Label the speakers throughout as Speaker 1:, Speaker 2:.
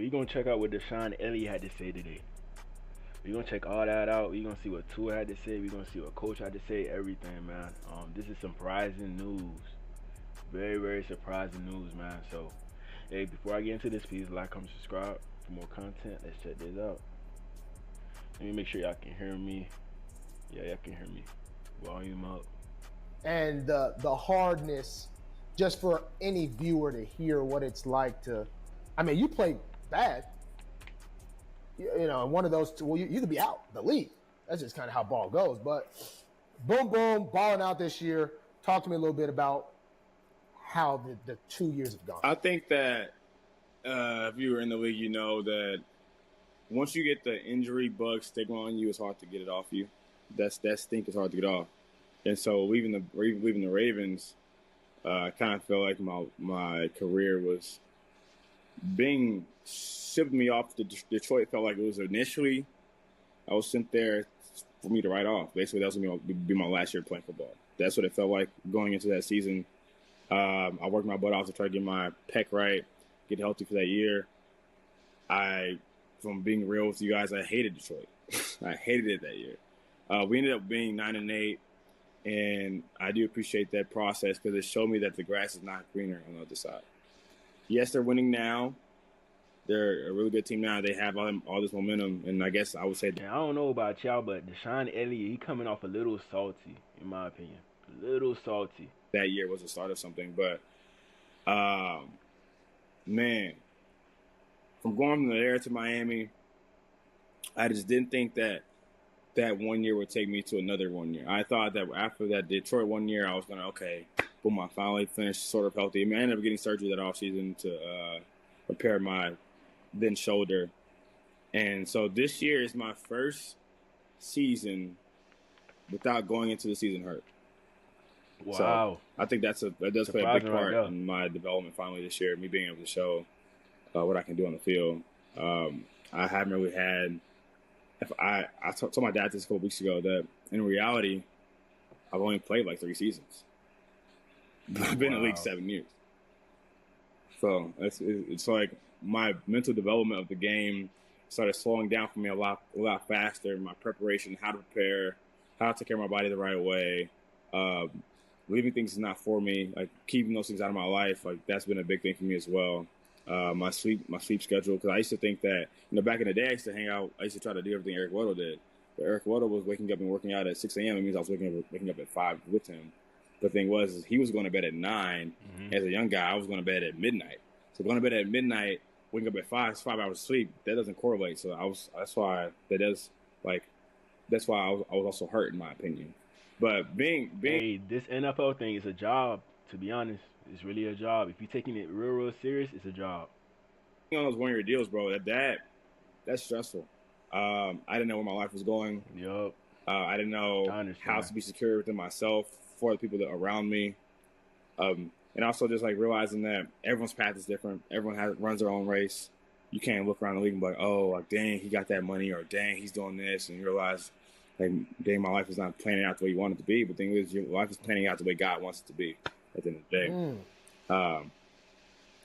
Speaker 1: we're going to check out what Deshon Elliot had to say today. We're going to check all that out. We're going to see what Tua had to say. We're going to see what Coach had to say. Everything, man. This is surprising news. Very, very surprising news, man. So, hey, before I get into this, please like, comment, subscribe for more content. Let's check this out. Let me make sure y'all can hear me. Yeah, y'all can hear me. Volume up.
Speaker 2: And the hardness, just for any viewer to hear what it's like to, I mean, you played bad. You know, one of those two, well, you could be out the league. That's just kind of how ball goes. But boom, boom, balling out this year. Talk to me a little bit about how the 2 years have gone.
Speaker 3: I think that if you were in the league, you know that once you get the injury bug stigma on you, it's hard to get it off you. That stink is hard to get off. And so leaving the Ravens, I kind of felt like my career was being shipped me off to Detroit. Felt like it was initially I was sent there for me to write off. Basically, that was going to be my last year playing football. That's what it felt like going into that season. I worked my butt off to try to get my pec right, get healthy for that year. From being real with you guys, I hated Detroit. I hated it that year. We ended up being 9-8, and I do appreciate that process because it showed me that the grass is not greener on the other side. Yes, they're winning now. They're a really good team now. They have all this momentum, and I guess I would say
Speaker 1: I don't know about y'all, but Deshon Elliot, he coming off a little salty, in my opinion. A little salty.
Speaker 3: That year was the start of something, but man, from going from there to Miami, I just didn't think that 1 year would take me to another 1 year. I thought that after that Detroit 1 year, I was going to, okay, boom, I finally finished sort of healthy. I mean, I ended up getting surgery that offseason to repair my then shoulder. And so this year is my first season without going into the season hurt.
Speaker 1: Wow.
Speaker 3: So I think that does play a big part in my development finally this year, me being able to show what I can do on the field. I haven't really had – I told my dad this a couple weeks ago that in reality, I've only played like 3 seasons. I've been in the league 7 years. So it's like my mental development of the game started slowing down for me a lot faster. My preparation, how to prepare, how to take care of my body the right way. Leaving things is not for me. Like keeping those things out of my life, like that's been a big thing for me as well. My sleep schedule, because I used to think that, back in the day I used to hang out, I used to try to do everything Eric Weddle did. But Eric Weddle was waking up and working out at 6 a.m. It means I was waking up at 5 with him. The thing was, he was going to bed at 9. Mm-hmm. As a young guy, I was going to bed at midnight. So going to bed at midnight, waking up at 5, it's 5 hours of sleep. That doesn't correlate. So that's why I was also hurt, in my opinion. But
Speaker 1: hey, this NFL thing is a job, to be honest. It's really a job. If you're taking it real serious, it's a job.
Speaker 3: On those 1 year deals, bro, that's stressful. I didn't know where my life was going.
Speaker 1: Yup.
Speaker 3: I didn't know how to be secure within myself for the people that are around me. And also just like realizing that everyone's path is different. Everyone runs their own race. You can't look around the league and be like, oh, like, dang, he got that money, or dang, he's doing this, and you realize, like, dang, my life is not planning out the way you want it to be. But the thing is, your life is planning out the way God wants it to be at the end of the day.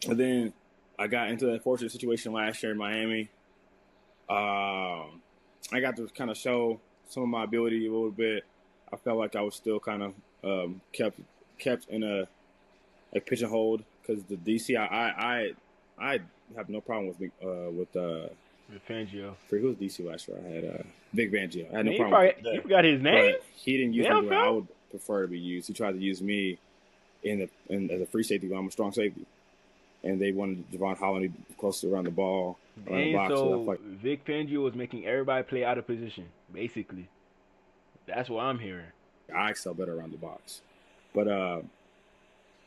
Speaker 3: And then I got into that fortunate situation last year in Miami. I got to kind of show some of my ability a little bit. I felt like I was still kind of kept in a pigeonholed because the DC. I have no problem with
Speaker 1: Fangio.
Speaker 3: For who was DC last year? I had Vic Fangio. I had no problem with that.
Speaker 1: You forgot his name?
Speaker 3: But he didn't use me the way I would prefer to be used. He tried to use me as a free safety, but I'm a strong safety. And they wanted Javon Holland to be close to around the ball.
Speaker 1: So Vic Fangio was making everybody play out of position, basically. That's what I'm hearing.
Speaker 3: I excel better around the box. But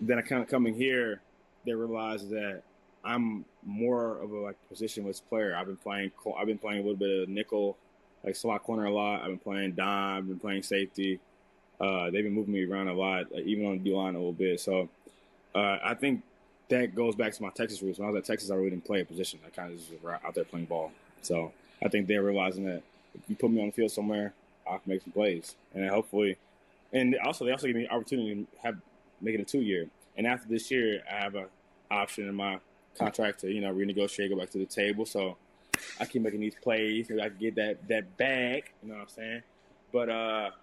Speaker 3: then I kind of coming here, they realized that I'm more of a positionless player. I've been playing a little bit of nickel, like slot corner a lot. I've been playing dime. I've been playing safety. They've been moving me around a lot, even on the D-line a little bit. So I think that goes back to my Texas roots. When I was at Texas, I really didn't play a position. I kind of just was out there playing ball. So I think they're realizing that if you put me on the field somewhere, I can make some plays. And hopefully – and they also give me the opportunity to make it a 2 year. And after this year, I have an option in my contract to, renegotiate, go back to the table. So I keep making these plays. Maybe I can get that bag. You know what I'm saying? But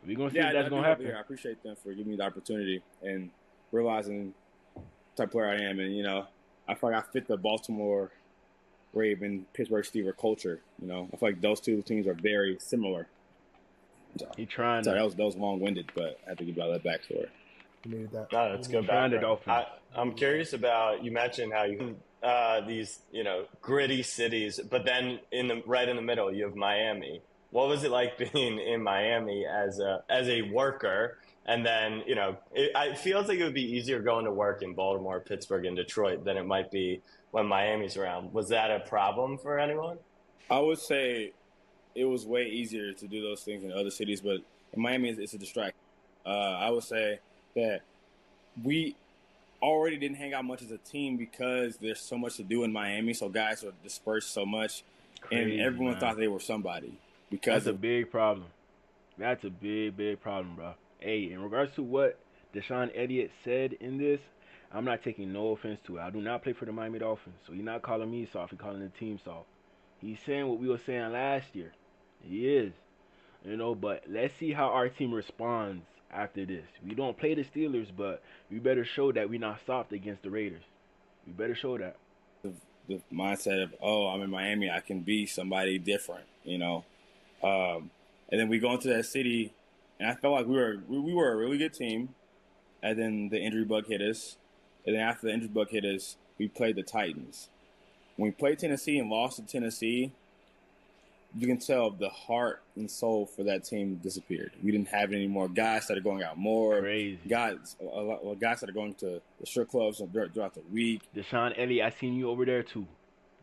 Speaker 1: we're going to see if that's going to happen.
Speaker 3: I appreciate them for giving me the opportunity and realizing the type of player I am. And, I feel like I fit the Baltimore Raven, Pittsburgh Steelers culture. I feel like those two teams are very similar. So, that was long-winded, but I had to give you all that backstory.
Speaker 2: You needed that.
Speaker 4: No, that's good background. I'm curious about, you mentioned how you these, gritty cities, but then right in the middle, you have Miami. What was it like being in Miami as a worker? And then, it feels like it would be easier going to work in Baltimore, Pittsburgh, and Detroit than it might be when Miami's around. Was that a problem for anyone?
Speaker 3: I would say it was way easier to do those things in other cities, but in Miami, it's a distraction. I would say that we already didn't hang out much as a team because there's so much to do in Miami, so guys were dispersed so much, and everyone thought they were somebody.
Speaker 1: That's a big problem. That's a big, big problem, bro. Hey, in regards to what Deshon Elliot said in this, I'm not taking no offense to it. I do not play for the Miami Dolphins, so he's not calling me soft. He's calling the team soft. He's saying what we were saying last year. He is. But let's see how our team responds after this. We don't play the Steelers, but we better show that we're not soft against the Raiders. We better show that.
Speaker 3: The mindset of, I'm in Miami, I can be somebody different, And then we go into that city, and I felt like we were a really good team. And then the injury bug hit us. And then after the injury bug hit us, we played the Titans. When we played Tennessee and lost to Tennessee, you can tell the heart and soul for that team disappeared. We didn't have it anymore. Guys started going out more.
Speaker 1: Crazy.
Speaker 3: Guys started going to the strip clubs throughout the week.
Speaker 1: Deshon Elliott, I seen you over there too.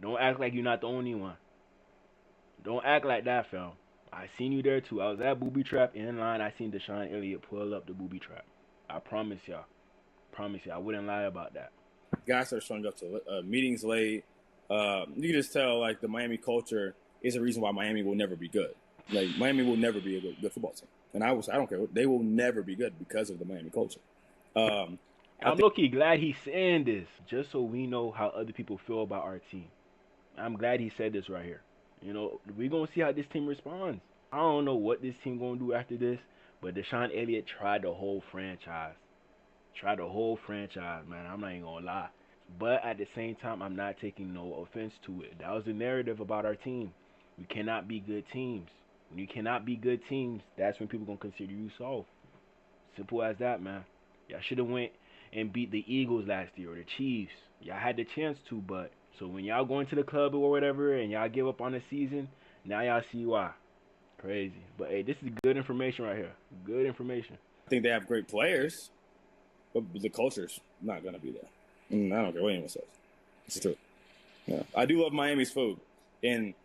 Speaker 1: Don't act like you're not the only one. Don't act like that, fam. I seen you there too. I was at Booby Trap in line. I seen Deshon Elliott pull up the Booby Trap. I promise y'all. I wouldn't lie about that.
Speaker 3: Guys started showing up to meetings late. You can just tell, like, the Miami culture is the reason why Miami will never be good. Like, Miami will never be a good football team. And I don't care. They will never be good because of the Miami culture.
Speaker 1: I'm low-key glad he's saying this, just so we know how other people feel about our team. I'm glad he said this right here. We're going to see how this team responds. I don't know what this team going to do after this, but Deshon Elliott tried the whole franchise. Man. I'm not even going to lie. But at the same time, I'm not taking no offense to it. That was the narrative about our team. We cannot be good teams. When you cannot be good teams, that's when people going to consider you soft. Simple as that, man. Y'all should have went and beat the Eagles last year or the Chiefs. Y'all had the chance to, but so when y'all go into the club or whatever and y'all give up on the season, now y'all see why. Crazy. But, hey, this is good information right here. Good information.
Speaker 3: I think they have great players, but the culture's not going to be there. I don't care what anyone says. It's true. Yeah. I do love Miami's food. And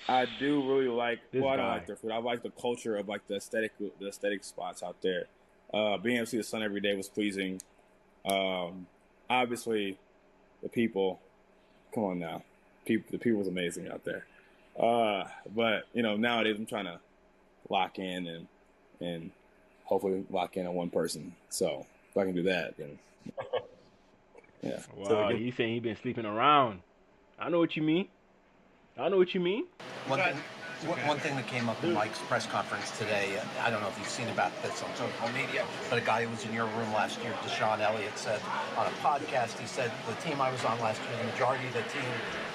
Speaker 3: I do really like, I don't like their food. I like the culture of, like, the aesthetic spots out there. Being able to see the sun every day was pleasing. Obviously, the people, come on now. The people was amazing out there. But, nowadays I'm trying to lock in and hopefully lock in on one person. So if I can do that, then yeah.
Speaker 1: Wow, you saying he been sleeping around. I know what you mean.
Speaker 5: One thing that came up in Mike's press conference today, I don't know if you've seen about this on social media, but a guy who was in your room last year, Deshon Elliott, said on a podcast, he said, the team I was on last year, the majority of the team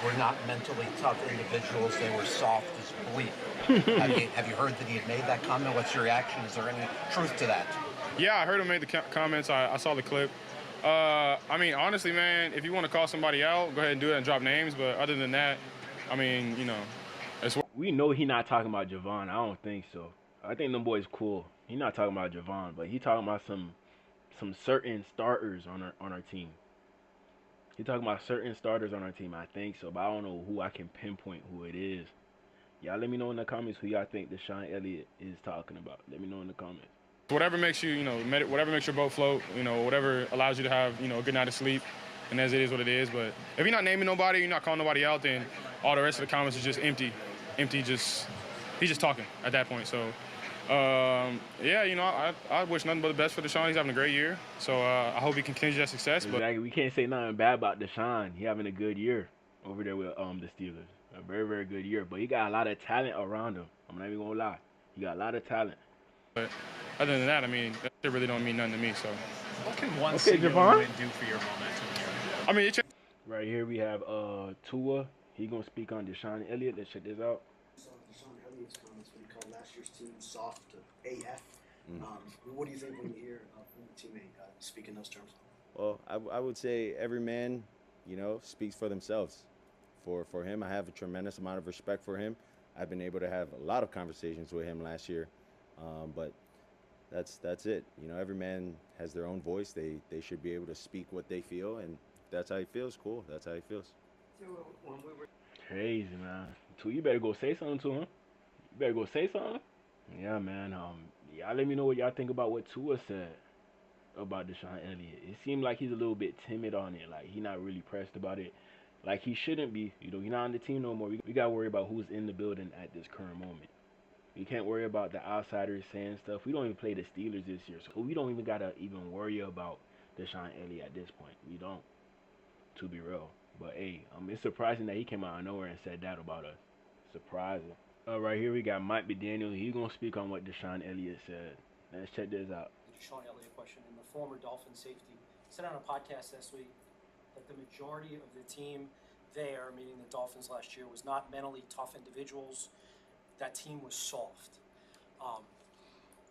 Speaker 5: were not mentally tough individuals. They were soft as bleep. Have you heard that he had made that comment? What's your reaction? Is there any truth to that?
Speaker 6: Yeah, I heard him make the comments. I saw the clip. Honestly, man, if you want to call somebody out, go ahead and do it and drop names. But other than that,
Speaker 1: we know he not talking about Javon. I don't think so. I think them boys cool. He not talking about Javon, but he talking about some certain starters on our team. He talking about certain starters on our team. I think so, but I don't know who I can pinpoint who it is. Y'all let me know in the comments who y'all think Deshon Elliott is talking about. Let me know in the comments.
Speaker 6: Whatever makes you, whatever makes your boat float, whatever allows you to have, a good night of sleep, and as it is what it is. But if you're not naming nobody, you're not calling nobody out, then all the rest of the comments is just empty. He's just talking at that point. So Yeah, I wish nothing but the best for Deshon. He's having a great year, so I hope he continues that success.
Speaker 1: Exactly. We can't say nothing bad about Deshon. He having a good year over there with the Steelers. A very, very good year. But he got a lot of talent around him. I'm not even gonna lie. He got a lot of talent.
Speaker 6: But other than that, I mean, that shit really don't mean nothing to me. So
Speaker 7: what can one single win do for your momentum here?
Speaker 6: I mean,
Speaker 1: right here we have Tua. He gonna speak on Deshon Elliot. Let's check this out.
Speaker 8: Deshon Elliott's comments when he called last year's team soft AF. What do you think when you hear from a teammate speak in those terms?
Speaker 9: Well, I would say every man, speaks for themselves. For him, I have a tremendous amount of respect for him. I've been able to have a lot of conversations with him last year, but that's it. Every man has their own voice. They should be able to speak what they feel, and that's how he feels. Cool. That's how he feels.
Speaker 1: Crazy, man. Tua, you better go say something to him. You better go say something. Yeah, man. Y'all let me know what y'all think about what Tua said about Deshon Elliott. It seemed like he's a little bit timid on it. Like, he's not really pressed about it. Like, he shouldn't be. He's not on the team no more. We got to worry about who's in the building at this current moment. We can't worry about the outsiders saying stuff. We don't even play the Steelers this year, so we don't even got to even worry about Deshon Elliott at this point. We don't, to be real. But, hey, it's surprising that he came out of nowhere and said that about us. Surprising. Right here we got Mike McDaniel. He's going to speak on what Deshon Elliott said. Let's check this out.
Speaker 10: The Deshon Elliott question. And the former Dolphin safety said on a podcast this week that the majority of the team there, meaning the Dolphins last year, was not mentally tough individuals. That team was soft.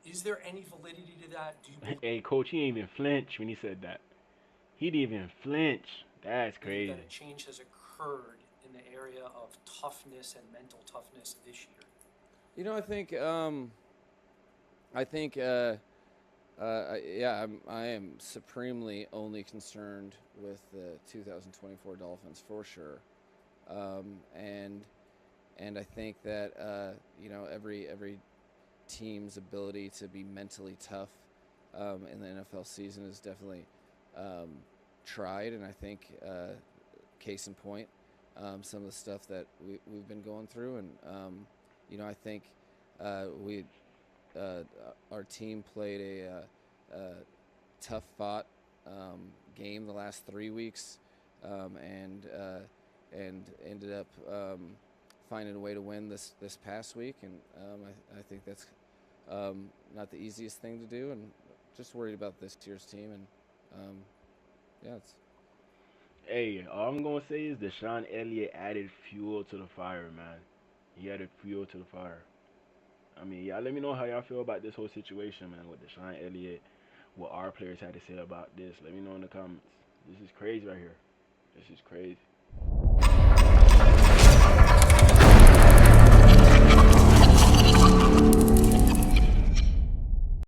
Speaker 10: Is there any validity to that?
Speaker 1: Hey, Coach, he didn't even flinch when he said that. He didn't even flinch. That's crazy.
Speaker 10: That a change has occurred in the area of toughness and mental toughness this year?
Speaker 11: I am supremely only concerned with the 2024 Dolphins for sure, and I think that every team's ability to be mentally tough in the NFL season is definitely tried, and I think case in point, some of the stuff that we've been going through, and I think our team played a tough fought game the last 3 weeks, and ended up finding a way to win this past week, and I think that's not the easiest thing to do, and just worried about this year's team, and it's.
Speaker 1: Hey, all I'm gonna say is Deshon Elliott added fuel to the fire, man. He added fuel to the fire. I mean, y'all let me know how y'all feel about this whole situation, man, with Deshon Elliott, what our players had to say about this. Let me know in the comments. This is crazy right here. This is crazy.